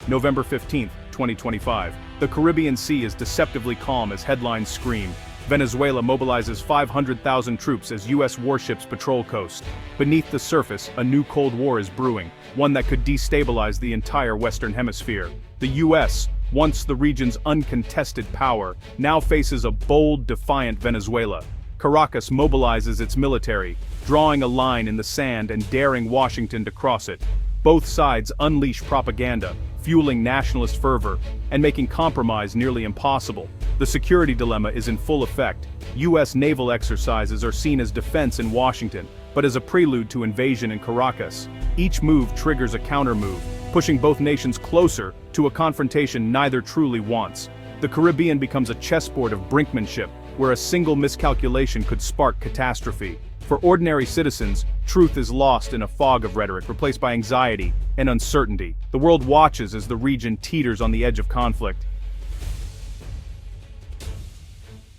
November 15, 2025. The Caribbean Sea is deceptively calm as headlines scream. Venezuela mobilizes 500,000 troops as U.S. warships patrol coast. Beneath the surface, a new Cold War is brewing, one that could destabilize the entire Western Hemisphere. The U.S., once the region's uncontested power, now faces a bold, defiant Venezuela. Caracas mobilizes its military, drawing a line in the sand and daring Washington to cross it. Both sides unleash propaganda, fueling nationalist fervor, and making compromise nearly impossible. The security dilemma is in full effect. U.S. naval exercises are seen as defense in Washington, but as a prelude to invasion in Caracas. Each move triggers a counter-move, pushing both nations closer to a confrontation neither truly wants. The Caribbean becomes a chessboard of brinkmanship, where a single miscalculation could spark catastrophe. For ordinary citizens, truth is lost in a fog of rhetoric, replaced by anxiety and uncertainty. The world watches as the region teeters on the edge of conflict.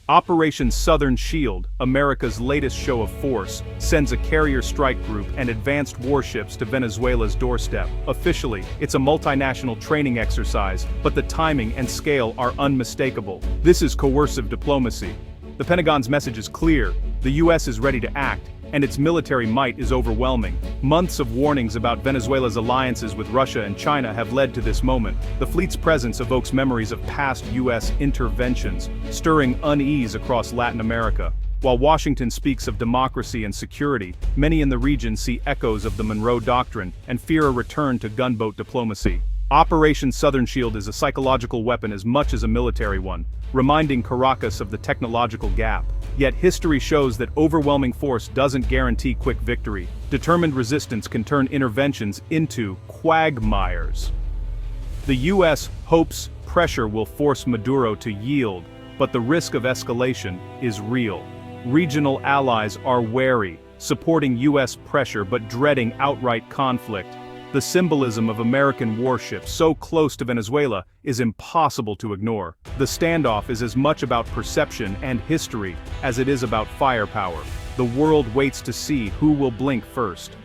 Operation Southern Shield, America's latest show of force, sends a carrier strike group and advanced warships to Venezuela's doorstep. Officially, it's a multinational training exercise, but the timing and scale are unmistakable. This is coercive diplomacy. The Pentagon's message is clear: the U.S. is ready to act, and its military might is overwhelming. Months of warnings about Venezuela's alliances with Russia and China have led to this moment. The fleet's presence evokes memories of past U.S. interventions, stirring unease across Latin America. While Washington speaks of democracy and security, many in the region see echoes of the Monroe Doctrine and fear a return to gunboat diplomacy. Operation Southern Shield is a psychological weapon as much as a military one, reminding Caracas of the technological gap. Yet history shows that overwhelming force doesn't guarantee quick victory. Determined resistance can turn interventions into quagmires. The U.S. hopes pressure will force Maduro to yield, but the risk of escalation is real. Regional allies are wary, supporting U.S. pressure but dreading outright conflict. The symbolism of American warships so close to Venezuela is impossible to ignore. The standoff is as much about perception and history as it is about firepower. The world waits to see who will blink first.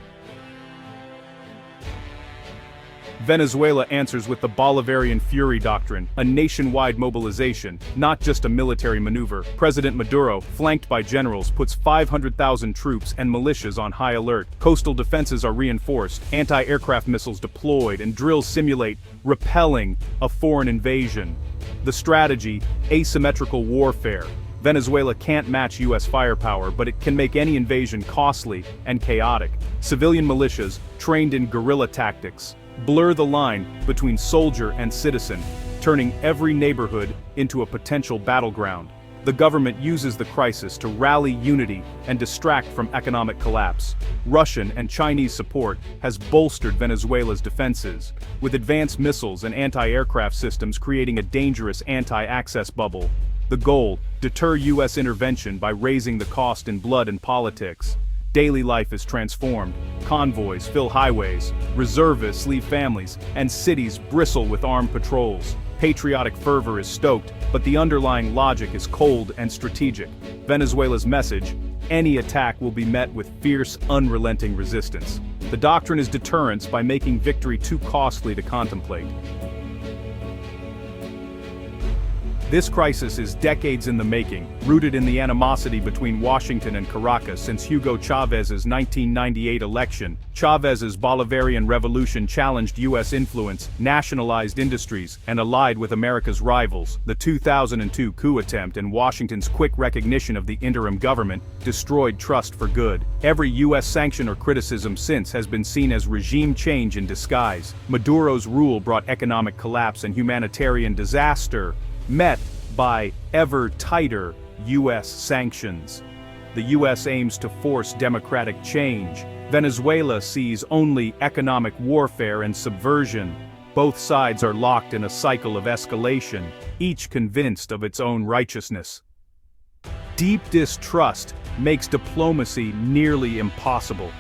Venezuela answers with the Bolivarian Fury Doctrine, a nationwide mobilization, not just a military maneuver. President Maduro, flanked by generals, puts 500,000 troops and militias on high alert. Coastal defenses are reinforced, anti-aircraft missiles deployed, and drills simulate repelling a foreign invasion. The strategy: asymmetrical warfare. Venezuela can't match U.S. firepower, but it can make any invasion costly and chaotic. Civilian militias, trained in guerrilla tactics, blur the line between soldier and citizen, turning every neighborhood into a potential battleground. The government uses the crisis to rally unity and distract from economic collapse. Russian and Chinese support has bolstered Venezuela's defenses, with advanced missiles and anti-aircraft systems creating a dangerous anti-access bubble. The goal: deter U.S. intervention by raising the cost in blood and politics. Daily life is transformed. Convoys fill highways, reservists leave families, and cities bristle with armed patrols. Patriotic fervor is stoked, but the underlying logic is cold and strategic. Venezuela's message: any attack will be met with fierce, unrelenting resistance. The doctrine is deterrence by making victory too costly to contemplate. This crisis is decades in the making, rooted in the animosity between Washington and Caracas since Hugo Chávez's 1998 election. Chávez's Bolivarian revolution challenged U.S. influence, nationalized industries, and allied with America's rivals. The 2002 coup attempt and Washington's quick recognition of the interim government destroyed trust for good. Every U.S. sanction or criticism since has been seen as regime change in disguise. Maduro's rule brought economic collapse and humanitarian disaster, met by ever tighter U.S. sanctions. The U.S. aims to force democratic change. Venezuela sees only economic warfare and subversion. Both sides are locked in a cycle of escalation, each convinced of its own righteousness. Deep distrust makes diplomacy nearly impossible.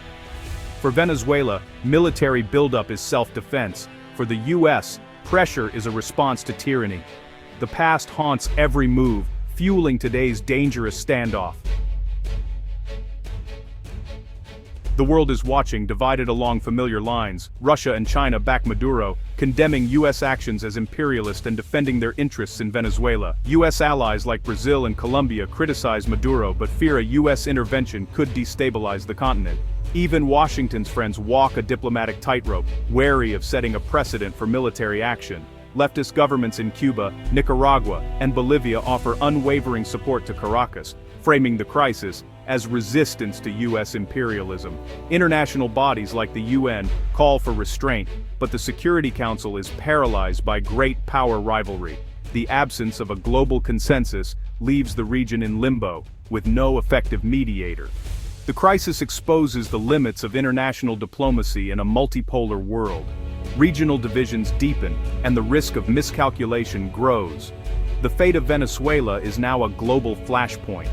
For Venezuela, military buildup is self-defense. For the U.S., pressure is a response to tyranny. The past haunts every move, fueling today's dangerous standoff. The world is watching, divided along familiar lines. Russia and China back Maduro, condemning U.S. actions as imperialist and defending their interests in Venezuela. U.S. allies like Brazil and Colombia criticize Maduro but fear a U.S. intervention could destabilize the continent. Even Washington's friends walk a diplomatic tightrope, wary of setting a precedent for military action. Leftist governments in Cuba, Nicaragua, and Bolivia offer unwavering support to Caracas, framing the crisis as resistance to U.S. imperialism. International bodies like the UN call for restraint, but the Security Council is paralyzed by great power rivalry. The absence of a global consensus leaves the region in limbo, with no effective mediator. The crisis exposes the limits of international diplomacy in a multipolar world. Regional divisions deepen, and the risk of miscalculation grows. The fate of Venezuela is now a global flashpoint.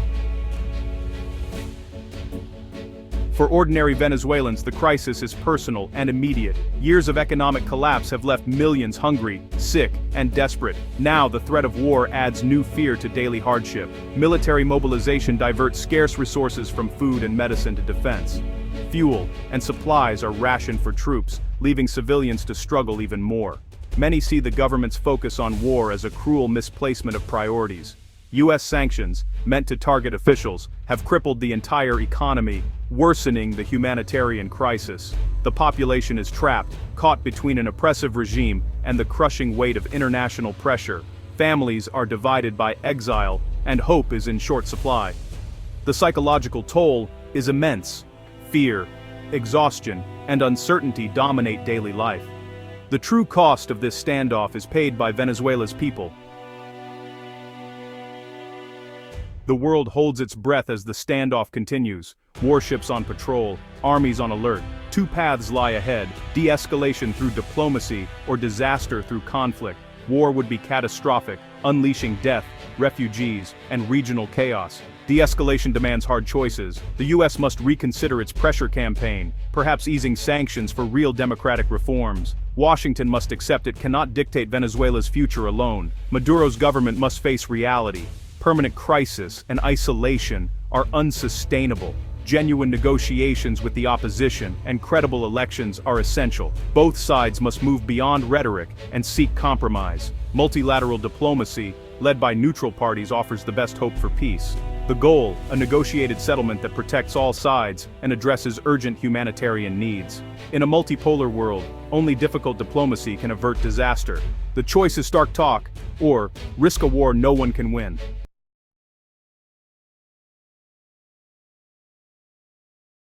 For ordinary Venezuelans, the crisis is personal and immediate. Years of economic collapse have left millions hungry, sick, and desperate. Now the threat of war adds new fear to daily hardship. Military mobilization diverts scarce resources from food and medicine to defense. Fuel and supplies are rationed for troops, leaving civilians to struggle even more. Many see the government's focus on war as a cruel misplacement of priorities. U.S. sanctions, meant to target officials, have crippled the entire economy, worsening the humanitarian crisis. The population is trapped, caught between an oppressive regime and the crushing weight of international pressure. Families are divided by exile, and hope is in short supply. The psychological toll is immense. Fear, exhaustion, and uncertainty dominate daily life. The true cost of this standoff is paid by Venezuela's people. The world holds its breath as the standoff continues. Warships on patrol, armies on alert. Two paths lie ahead: de-escalation through diplomacy or disaster through conflict. War would be catastrophic, unleashing death, refugees, and regional chaos. De-escalation demands hard choices. The U.S. must reconsider its pressure campaign, perhaps easing sanctions for real democratic reforms. Washington must accept it cannot dictate Venezuela's future alone. Maduro's government must face reality. Permanent crisis and isolation are unsustainable. Genuine negotiations with the opposition and credible elections are essential. Both sides must move beyond rhetoric and seek compromise. Multilateral diplomacy, led by neutral parties, offers the best hope for peace. The goal, a negotiated settlement that protects all sides and addresses urgent humanitarian needs. In a multipolar world, only difficult diplomacy can avert disaster. The choice is stark talk, or risk a war no one can win.